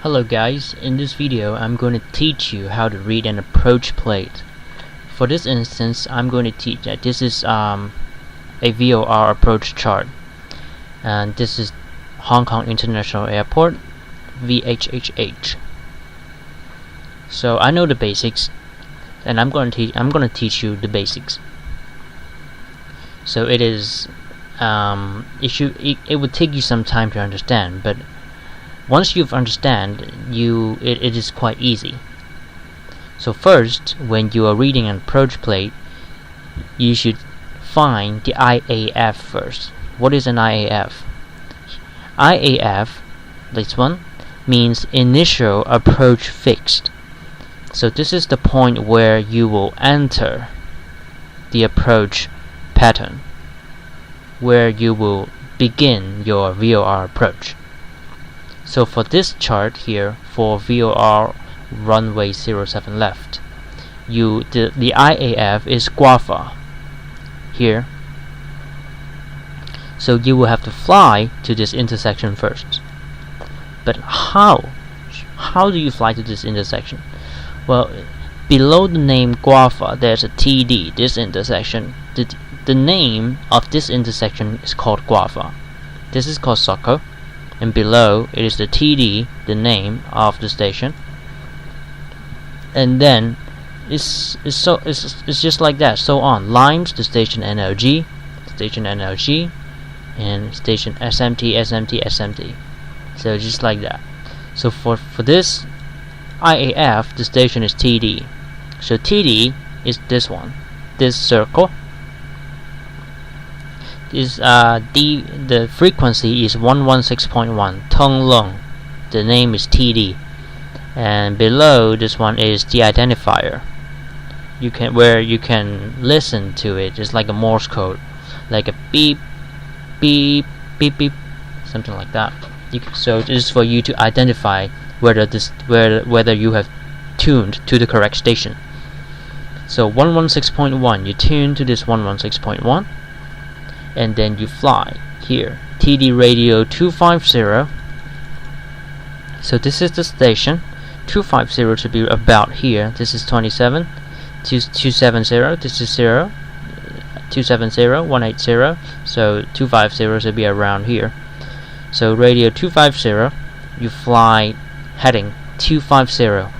Hello guys, in this video I'm going to teach you how to read an approach plate. For this instance, I'm going to teach that this is a VOR approach chart, and this is Hong Kong International Airport, VHHH. So I know the basics, and I'm going to teach you the basics. So it is it would take you some time to understand, but once you've understand, it is quite easy. So first, when you are reading an approach plate, you should find the IAF first. What is an IAF? IAF, this one, means initial approach fixed. So this is the point where you will enter the approach pattern, where you will begin your VOR approach. So for this chart here, for VOR runway 07 left, the IAF is Guava here. So you will have to fly to this intersection first. But how do you fly to this intersection? Well, below the name Guava, there's a TD, this intersection. The name of this intersection is called Guava. This is called Soko. And below it is the TD, the name of the station. And then it's just like that, so on. Limes, the station NLG, and station SMT. So just like that. So for this IAF, the station is TD. So TD is this one, this circle. The frequency is 116.1 Tung Lung. The name is TD, and below this one is the identifier. You can listen to it. It's like a Morse code, like a beep, beep, beep, beep, something like that. So it is for you to identify whether you have tuned to the correct station. So 116.1, you tune to this 116.1. And then you fly here, TD radio 250. So this is the station. 250 should be about here. This is 27, 270. This is 0, 270, 180. So 250 should be around here. So radio 250, you fly heading 250.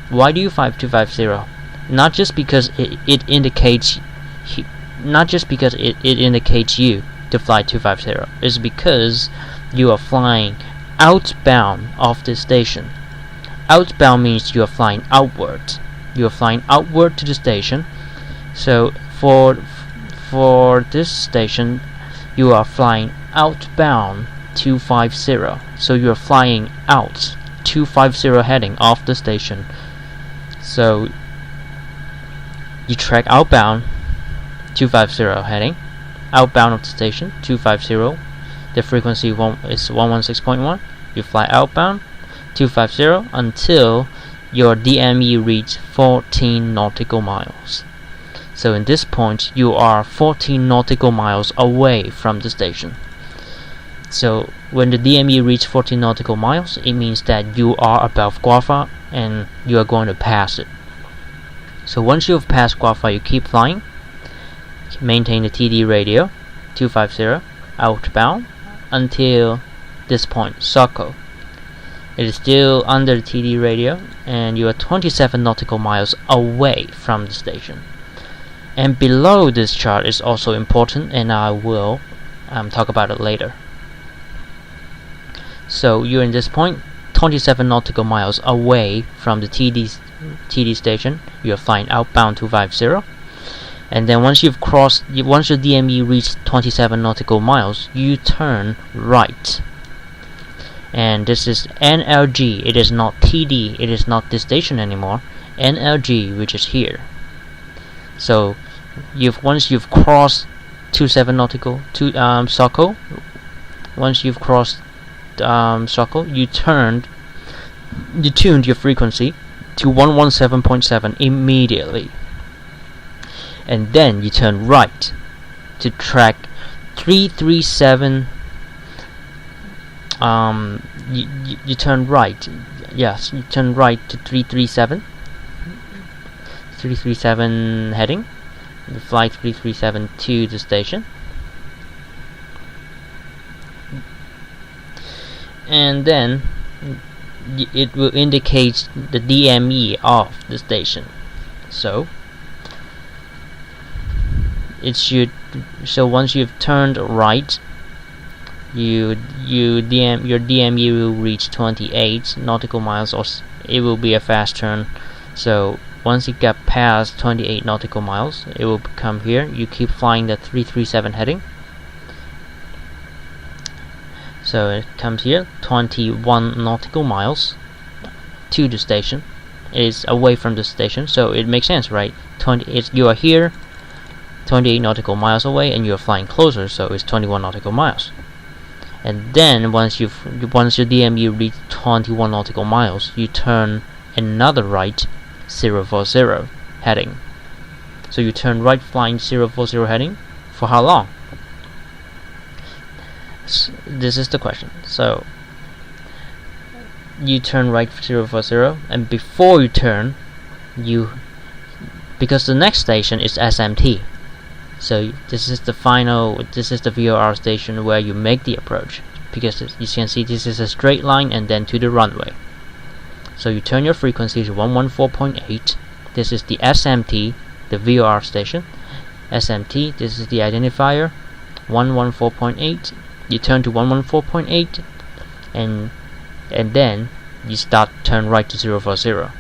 Why do you fly 250? Not just because it indicates you to fly 250. It's because you are flying outbound of the station. Outbound means you are flying outward. You are flying outward to the station. So for this station, you are flying outbound 250. So you are flying out 250 heading off the station. So you track outbound 250 heading, outbound of the station 250. The frequency is 116.1. You fly outbound 250 until your DME reaches 14 nautical miles. So in this point, you are 14 nautical miles away from the station. So when the DME reaches 14 nautical miles, it means that you are above Guava and you are going to pass it. So once you have passed Guava, you keep flying. Maintain the TD radio 250 outbound until this point, Soko. It is still under the TD radio, and you are 27 nautical miles away from the station. And below this chart is also important, and I will talk about it later. So you're in this point, 27 nautical miles away from the TD station. You are flying outbound 250. And then once your DME reaches 27 nautical miles, you turn right. And this is NLG. It is not TD. It is not this station anymore. NLG, which is here. So once you've crossed 27 nautical to Soko, once you've crossed Soko, you tuned your frequency to 117.7 immediately. And then you turn right to track 337 you turn right. Yes, you turn right to 337 heading. You fly 337 to the station, and then it will indicate the DME of the station. So it should. So once you've turned right, your DME will reach 28 nautical miles, or it will be a fast turn. So once it got past 28 nautical miles, it will come here. You keep flying the 337 heading. So it comes here, 21 nautical miles to the station. It is away from the station, so it makes sense, right? You are here, 28 nautical miles away, and you are flying closer, so it's 21 nautical miles. And then once your DME reaches 21 nautical miles, you turn another right, 040 heading. So you turn right flying 040 heading for how long? This is the question. So you turn right 040, and before you turn, because the next station is SMT. So this is the VOR station where you make the approach, because you can see this is a straight line and then to the runway. So you turn your frequency to 114.8. This is the SMT, the VOR station. SMT, this is the identifier, 114.8. You turn to 114.8, and then you turn right to 040.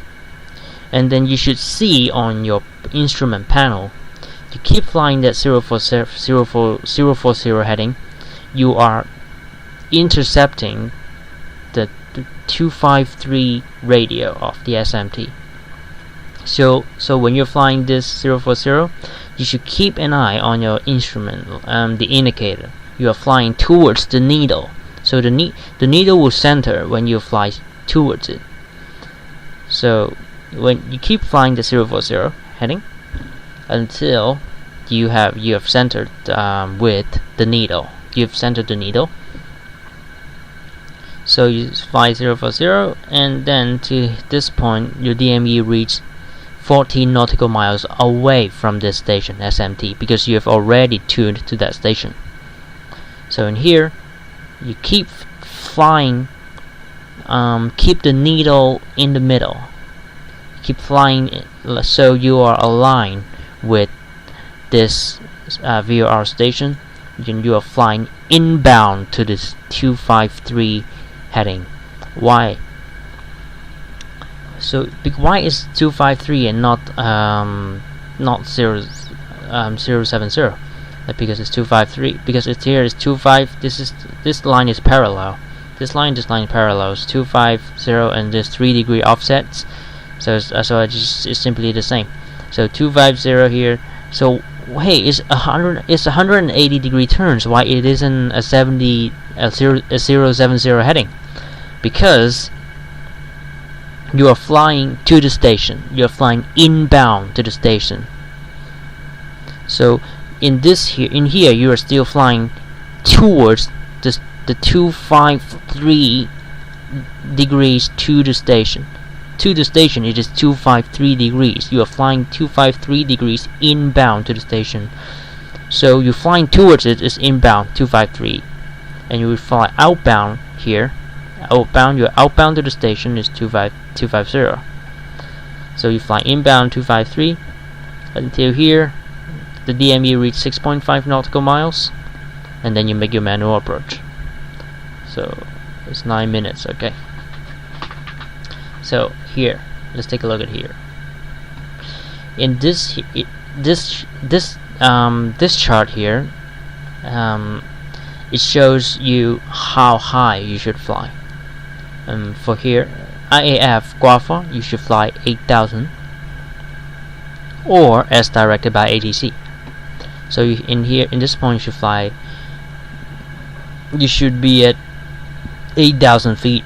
And then you should see on your instrument panel, you keep flying that 040 heading, you are intercepting the 253 radio of the SMT. So when you're flying this 040, you should keep an eye on your instrument, the indicator. You are flying towards the needle, so the needle will center when you fly towards it. So when you keep flying the 040 heading until you have centered with the needle. You've centered the needle. So you fly 040, and then to this point, your DME reaches 14 nautical miles away from this station, SMT, because you have already tuned to that station. So in here, you keep flying, keep the needle in the middle. Keep flying so you are aligned with this VOR station. You are flying inbound to this 253 heading. Why? So why is 253 and not 070? Because it's 253. Because it's here is 25. This line is parallel. This line parallels 250 and this 3-degree offsets. So it's simply the same. So 250 here. So hey, it's 180 degree turns. Why it isn't a 070 heading? Because you are flying to the station. You are flying inbound to the station. So in here you are still flying towards the 253 degrees to the station. To the station it is 253 degrees. You are flying 253 degrees inbound to the station. So you're flying towards it is inbound 253, and you will fly outbound here. You're outbound to the station is 250. So you fly inbound 253 until here. The DME reaches 6.5 nautical miles, and then you make your manual approach. So it's 9 minutes. Okay. So here, let's take a look at here. In this chart here, it shows you how high you should fly. For here, IAF Guafa, you should fly 8,000, or as directed by ATC. So in this point, you should be at 8,000 feet,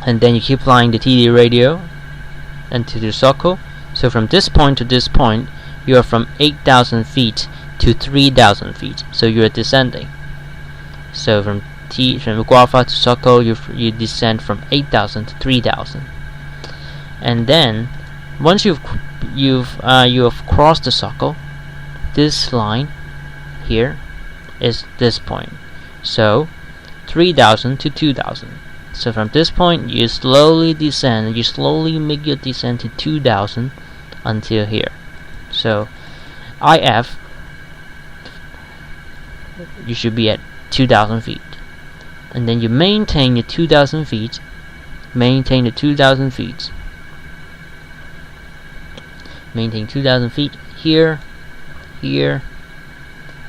and then you keep flying the TD radio and to the SOCO. So from this point to this point, you are from 8,000 feet to 3,000 feet. So you are descending. So from from Guava to Soko, you descend from 8,000 to 3,000, and then once you have crossed the Soko, this line here is this point. So 3,000 to 2,000. So from this point, you slowly descend. You slowly make your descent to 2,000 until here. So IF, you should be at 2,000 feet, and then you maintain the 2,000 feet. Maintain the 2,000 feet. Maintain 2,000 feet here, here,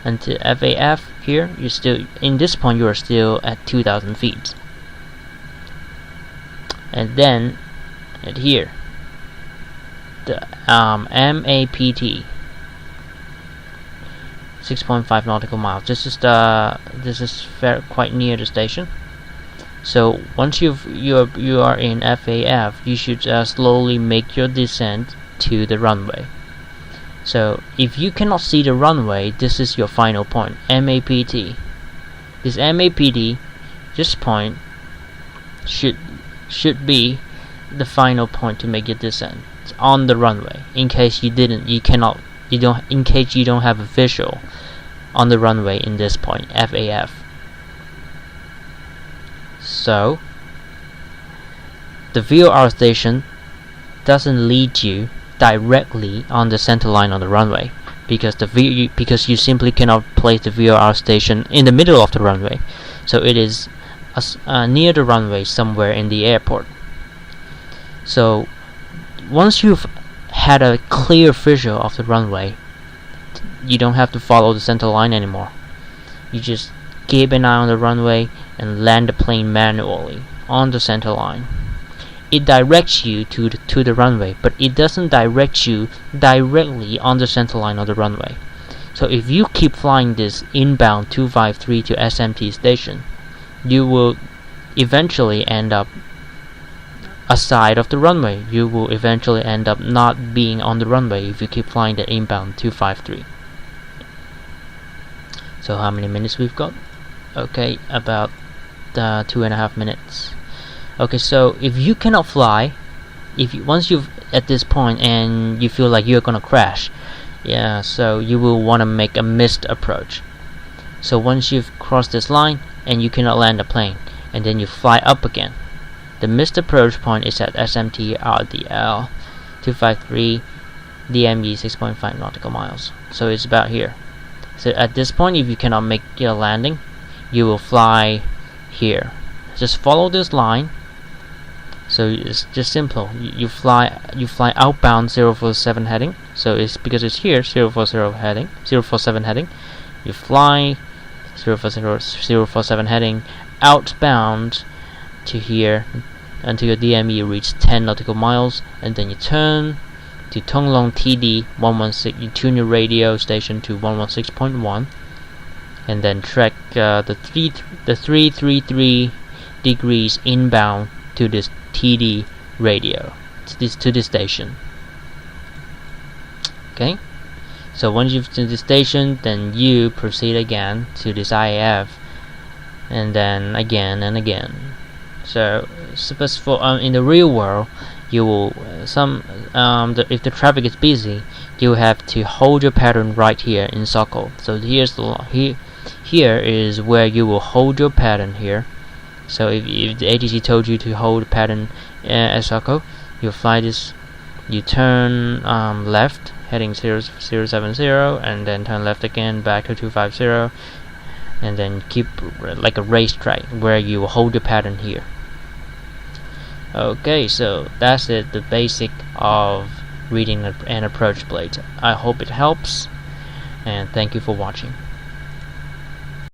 until FAF here. You're still in this point. You are still at 2,000 feet, and then at here, the MAPT, 6.5 nautical miles. This is quite near the station. So once you are in FAF, you should slowly make your descent to the runway. So if you cannot see the runway, this is your final point, MAPT. This MAPT, this point should be the final point to make your descent on the runway. In case you don't have a visual on the runway in this point, FAF. So the VOR station doesn't lead you directly on the center line on the runway, because you simply cannot place the VOR station in the middle of the runway. So it is near the runway somewhere in the airport. So once you've had a clear visual of the runway, you don't have to follow the center line anymore. You just keep an eye on the runway and land the plane manually on the center line. It directs you to the runway, but it doesn't direct you directly on the center line of the runway. So if you keep flying this inbound 253 to SMT station, you will eventually end up aside of the runway. You will eventually end up not being on the runway if you keep flying the inbound 253. So how many minutes we've got? Okay, about 2.5 minutes. Okay, so if you cannot fly, once you've at this point and you feel like you're gonna crash, so you will want to make a missed approach. So once you've crossed this line and you cannot land the plane, and then you fly up again, the missed approach point is at SMT RDL 253 DME 6.5 nautical miles. So it's about here. So at this point, if you cannot make your landing, you will fly here. Just follow this line. So it's just simple. You fly outbound 047 heading. So it's because it's here 047 heading. You fly 047 heading outbound to here until your DME reaches 10 nautical miles, and then you turn to Tonglong TD 116. You tune your radio station to 116.1, and then track the 333 degrees inbound to this TD radio, to this station. Okay, so once you've to the station, then you proceed again to this IAF, and then again and again. So in the real world, you will if the traffic is busy, you have to hold your pattern right here in Soko. So here is where you will hold your pattern here. So if the ATC told you to hold the pattern at Soko, you fly this, you turn left heading 070, and then turn left again back to 250, and then keep like a racetrack where you will hold your pattern here. Okay, so that's it, the basic of reading an approach plate. I hope it helps, and thank you for watching.